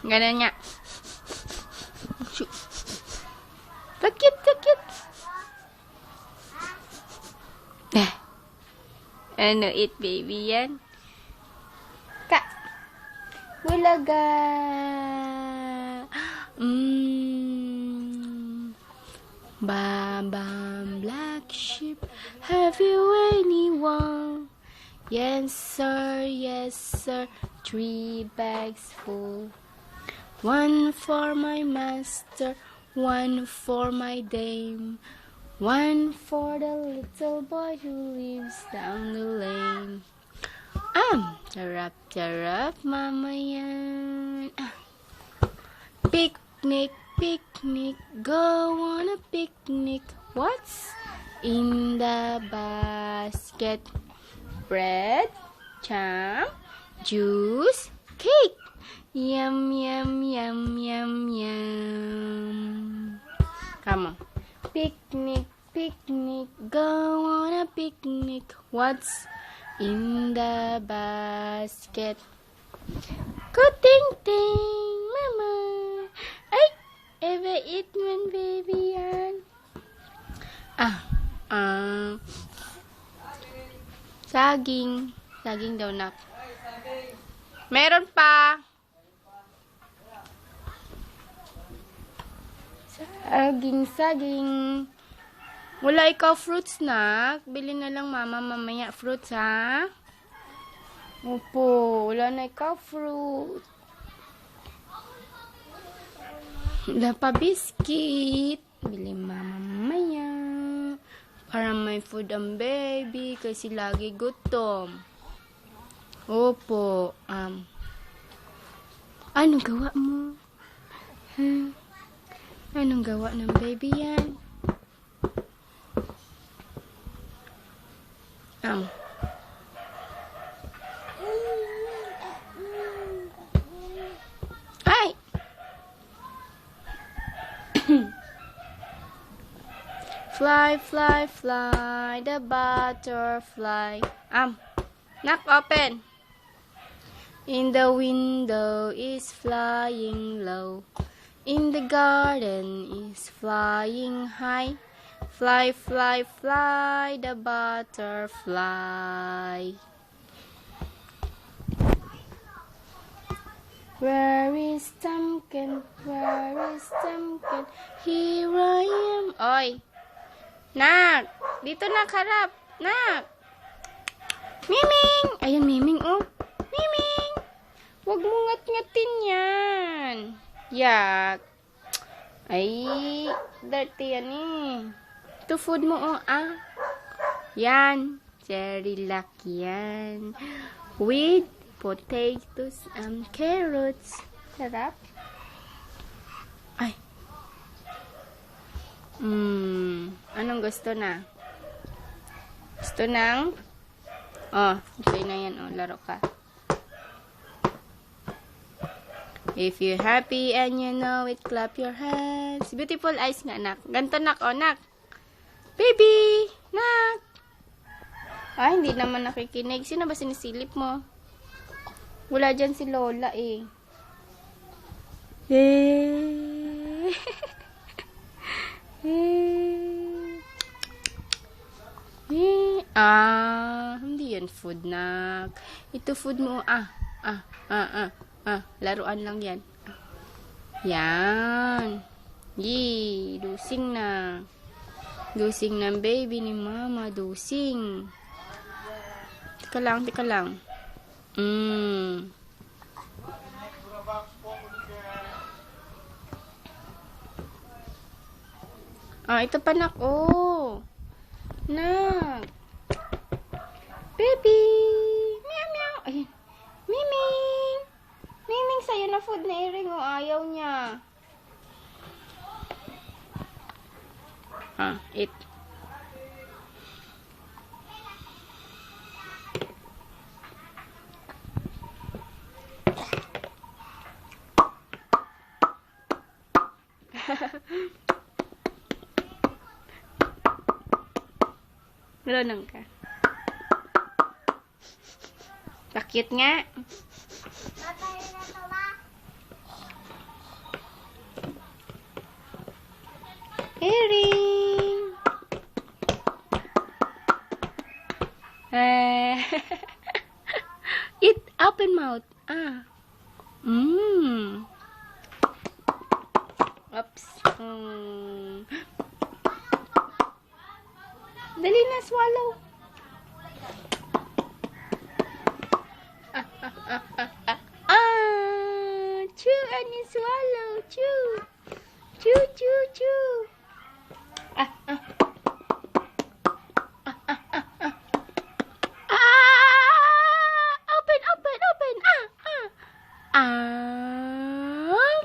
Ganun nga. Sakit, sakit. Ano it, baby yan? Ka. Bulaga. Bam, bam, black sheep. Have you anyone? Yes, sir. Yes, sir. 3 bags full. 1 for my master, 1 for my dame, 1 for the little boy who lives down the lane. Charap, charap, mama yan. Picnic, picnic, go on a picnic. What's in the basket? Bread, jam, juice, cake. Yum, yum, yum, yum, yum. Come on. Picnic, picnic, go on a picnic. What's in the basket? Kuting-ting, mama. Ay, ever eat one baby yan? Saging. Saging daw, nak. Meron pa. Saging, saging. Wala ikaw fruits, nak. Bili na lang mama mamaya fruits, ha? Opo, wala na ikaw fruit. Wala pa biscuit. Bili mama mamaya. Para may food ang baby kasi lagi gutom. Opo. Anong gawa mo? Anong gawa ng baby yan? Ay! Fly, fly, fly, the butterfly. Knock open. In the window is flying low. In the garden is flying high. Fly, fly, fly, the butterfly. Where is Tamken? Where is Tamken? Here I am. Oy! Nak! Dito nak, harap! Nak! Miming! Ayun, Miming, oh! Miming! Huwag mo ngat-ngatin yan! Yak! Ay! Dirty yan eh! Ito food mo, oh, Yan! Cerelac yan! With potatoes and carrots. Sarap! Ay! Anong gusto na? Gusto ng? Okay na yan. Laro ka. If you're happy and you know it, clap your hands. Beautiful eyes nga, nak. Ganto, nak. Nak. Baby! Nak! Hindi naman nakikinig. Sino ba sinisilip mo? Wala dyan si Lola, eh. Hindi yan food, nak. Ito food mo, laruan lang yan. Yan. Dusing na. Dusing ng baby ni mama, dusing. Tika lang. Ito pa, nak. Nak. Baby. Meow, meow. Ayun. Miming. Miming, sa'yo na food na iring. Ayaw niya. Eat. Marunong ka. Pakit nga. Mmm. Oops. Dali na, swallow. Chew and you swallow. Chew. Chew, chew, chew. Open, open, open.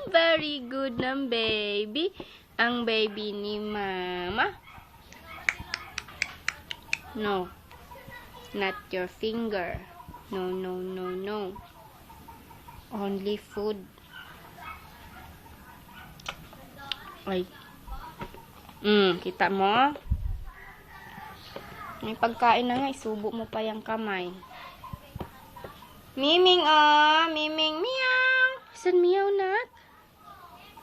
Very good ng baby. Ang baby ni mama. No. Not your finger. No, no, no, no. Only food. Ay. Kita mo? May pagkain na nga, isubo mo pa yung kamay. Miming, Miming, meow. Saan meow, nak?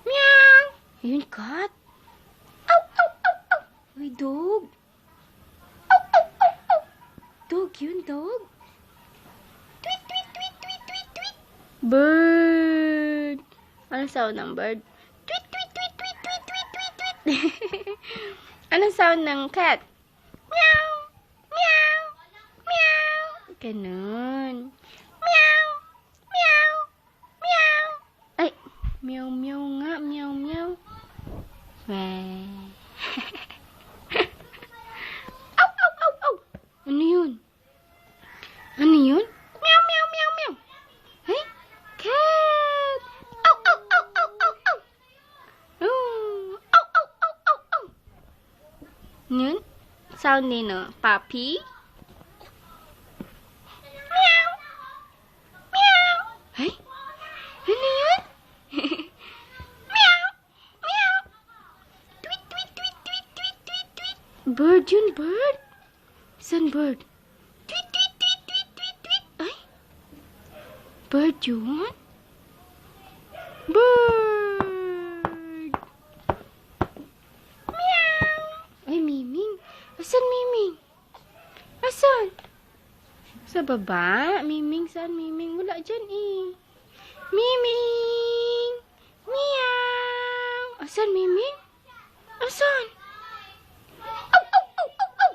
Meow. Yun, cat. Ow, ow, ow, ow. Uy, dog. Ow, ow, ow, ow. Dog yun, dog. Tweet, tweet, tweet, tweet, tweet, tweet. Bird. Anong sound ng bird? Tweet, tweet, tweet, tweet, tweet, tweet, tweet, tweet. Anong sound ng cat? Meow. Meow. Meow. Ganun. Meow. Meow. Meow. Ay, meow, meow nga. Meow, meow. Weh. Ow, ow, ow, ow. Ano yun? Ano yun? Meow, meow, meow, meow. Hey, cat. Ow, ow, ow, ow, ow, ow. Ow, ow, ow, ow, ow, ow. Yun? Sound din, no? Puppy? Meow. Meow. Hey, ano yun? Meow. Meow. Tweet, tweet, tweet, tweet, tweet, tweet, tweet. Bird yun, bird. Saan bird? Tweet, tweet, tweet, tweet, tweet, tweet. Ay. Bird yun? Bird. Meow. Ay, Miming. Asan, Miming? Asan? Sa baba? Miming, saan, Miming? Wala dyan, eh. Miming! Meow! Asan, Miming? Asan? Ow, ow, ow, ow, ow!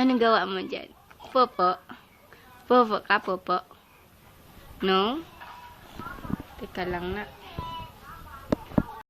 Anong gawa mo dyan? Popo? Popo ka, Popo? No? Teka lang na.